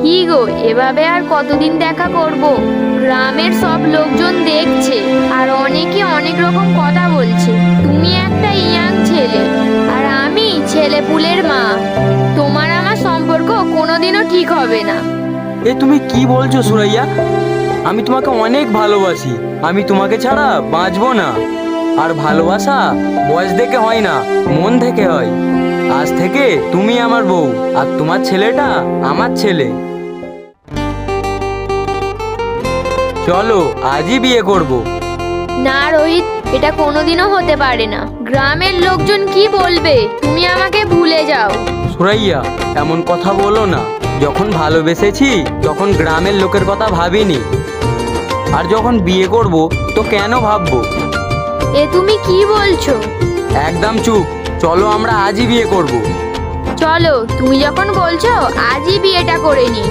কি গো, এভাবে আর কতদিন দেখা করব? গ্রামের সব লোকজন দেখছে আর অনেকে অনেক রকম কথা বলছে। তুমি একটা ইয়াং ছেলে আর আমি ছেলেপুলের মা। তোমার আমার সম্পর্ক কোনোদিনও ঠিক হবে না। এ তুমি কি বলছো সুরাইয়া? আমি তোমাকে অনেক ভালোবাসি। আমি তোমাকে ছাড়া বাঁচবো না। আর ভালোবাসা বয়স দেখে হয় না, মন থেকে হয়। আজ থেকে তুমি আমার বউ আর তোমার ছেলেটা আমার ছেলে। চলো আজই বিয়ে করব। না রোহিত, এটা কোনোদিনও হতে পারে না। গ্রামের লোকজন কি বলবে? তুমি আমাকে ভুলে যাও। সুরাইয়া, এমন কথা বলো না। যখন ভালোবেসেছি তখন গ্রামের লোকের কথা ভাবিনি, আর যখন বিয়ে করব তো কেন ভাববো? এ তুমি কি বলছো? একদম চুপ। চলো আমরা আজই বিয়ে করব। চলো, তুমি যখন বলছো আজই বিয়েটা করে নি।